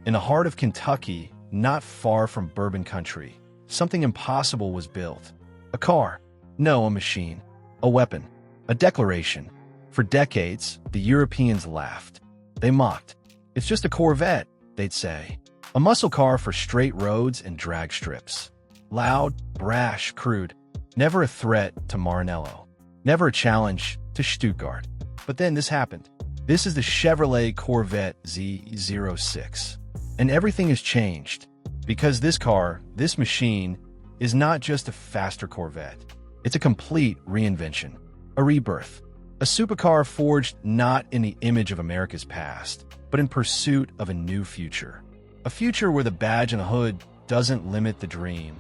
In the heart of Kentucky, not far from Bourbon Country, something impossible was built. A car. No, a machine. A weapon. A declaration. For decades, the Europeans laughed. They mocked. It's just a Corvette, they'd say. A muscle car for straight roads and drag strips. Loud, brash, crude. Never a threat to Maranello. Never a challenge to Stuttgart. But then this happened. This is the Chevrolet Corvette Z06. And everything has changed. Because this car, this machine, is not just a faster Corvette. It's a complete reinvention. A rebirth. A supercar forged not in the image of America's past, but in pursuit of a new future. A future where the badge on the hood doesn't limit the dream.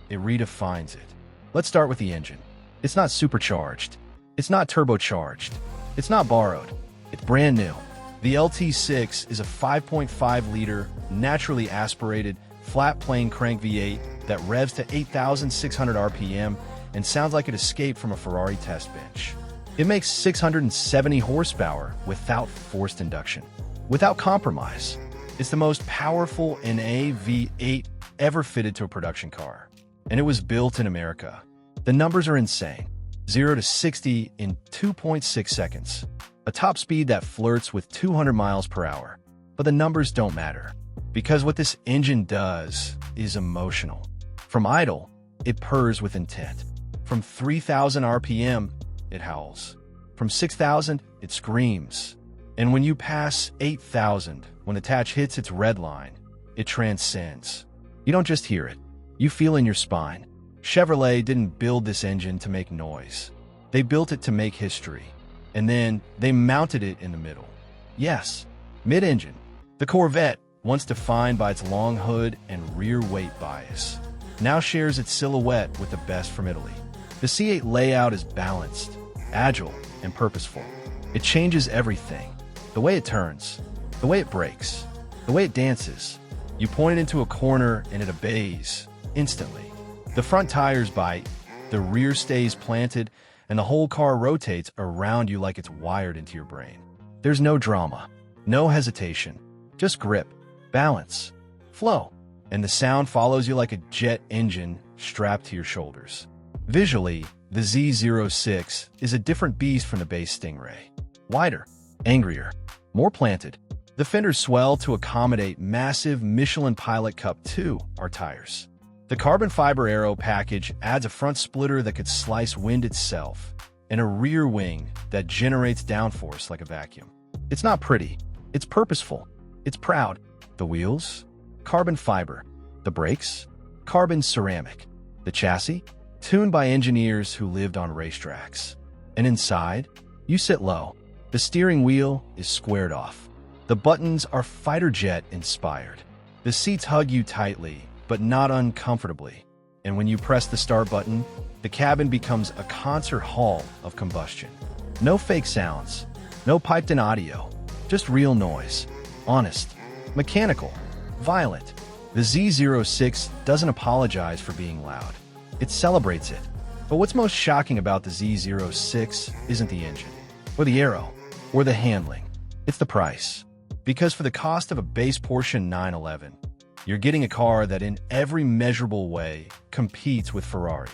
It redefines it. Let's start with the engine. It's not supercharged. It's not turbocharged. It's not borrowed. It's brand new. The LT6 is a 5.5-liter, naturally aspirated, flat-plane crank V8 that revs to 8,600 RPM and sounds like it escaped from a Ferrari test bench. It makes 670 horsepower without forced induction, without compromise. It's the most powerful NA V8 ever fitted to a production car. And it was built in America. The numbers are insane. 0 to 60 in 2.6 seconds. A top speed that flirts with 200 miles per hour. But the numbers don't matter. Because what this engine does is emotional. From idle, it purrs with intent. From 3,000 RPM, it howls. From 6,000, it screams. And when you pass 8,000, when the attach hits its red line, it transcends. You don't just hear it. You feel in your spine. Chevrolet didn't build this engine to make noise. They built it to make history. And then they mounted it in the middle. Yes, mid-engine. The Corvette, once defined by its long hood and rear weight bias, now shares its silhouette with the best from Italy. The C8 layout is balanced, agile, and purposeful. It changes everything. The way it turns, the way it brakes, the way it dances. You point it into a corner and it obeys instantly. The front tires bite, the rear stays planted, and the whole car rotates around you like it's wired into your brain. There's no drama, no hesitation, just grip, balance, flow, and the sound follows you like a jet engine strapped to your shoulders. Visually, the Z06 is a different beast from the base Stingray. Wider, angrier, more planted. The fenders swell to accommodate massive Michelin Pilot Cup 2R tires. The carbon fiber aero package adds a front splitter that could slice wind itself, and a rear wing that generates downforce like a vacuum. It's not pretty. It's purposeful. It's proud. The wheels? Carbon fiber. The brakes? Carbon ceramic. The chassis? Tuned by engineers who lived on racetracks. And inside, you sit low. The steering wheel is squared off. The buttons are fighter jet inspired. The seats hug you tightly, but not uncomfortably. And when you press the start button, the cabin becomes a concert hall of combustion. No fake sounds, no piped-in audio, just real noise. Honest, mechanical, violent. The Z06 doesn't apologize for being loud. It celebrates it. But what's most shocking about the Z06 isn't the engine, or the aero, or the handling. It's the price. Because for the cost of a base Porsche 911, you're getting a car that in every measurable way competes with Ferrari,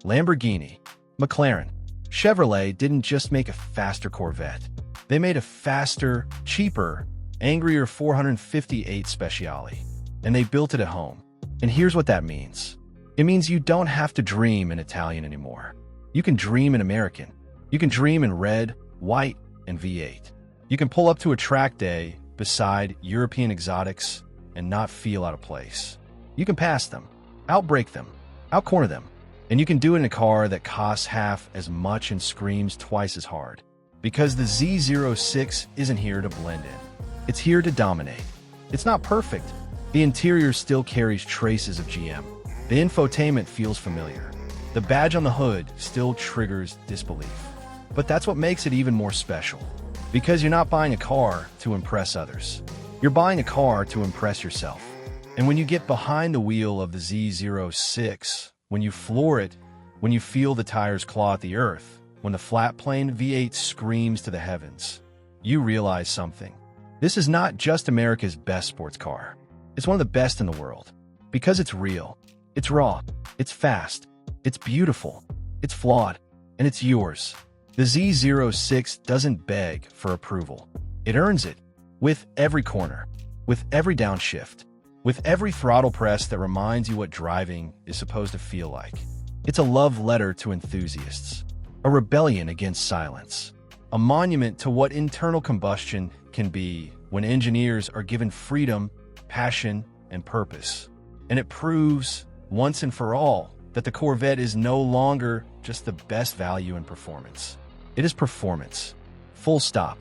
Lamborghini, McLaren. Chevrolet didn't just make a faster Corvette. They made a faster, cheaper, angrier 458 Speciale. And they built it at home. And here's what that means. It means you don't have to dream in Italian anymore. You can dream in American. You can dream in red, white, and V8. You can pull up to a track day beside European exotics and not feel out of place. You can pass them, outbrake them, outcorner them, and you can do it in a car that costs half as much and screams twice as hard. Because the Z06 isn't here to blend in. It's here to dominate. It's not perfect. The interior still carries traces of GM. The infotainment feels familiar. The badge on the hood still triggers disbelief. But that's what makes it even more special. Because you're not buying a car to impress others. You're buying a car to impress yourself. And when you get behind the wheel of the Z06, when you floor it, when you feel the tires claw at the earth, when the flat-plane V8 screams to the heavens, you realize something. This is not just America's best sports car. It's one of the best in the world. Because it's real, it's raw, it's fast, it's beautiful, it's flawed, and it's yours. The Z06 doesn't beg for approval. It earns it with every corner, with every downshift, with every throttle press that reminds you what driving is supposed to feel like. It's a love letter to enthusiasts, a rebellion against silence, a monument to what internal combustion can be when engineers are given freedom, passion, and purpose. And it proves, once and for all, that the Corvette is no longer just the best value in performance. It is performance. Full stop.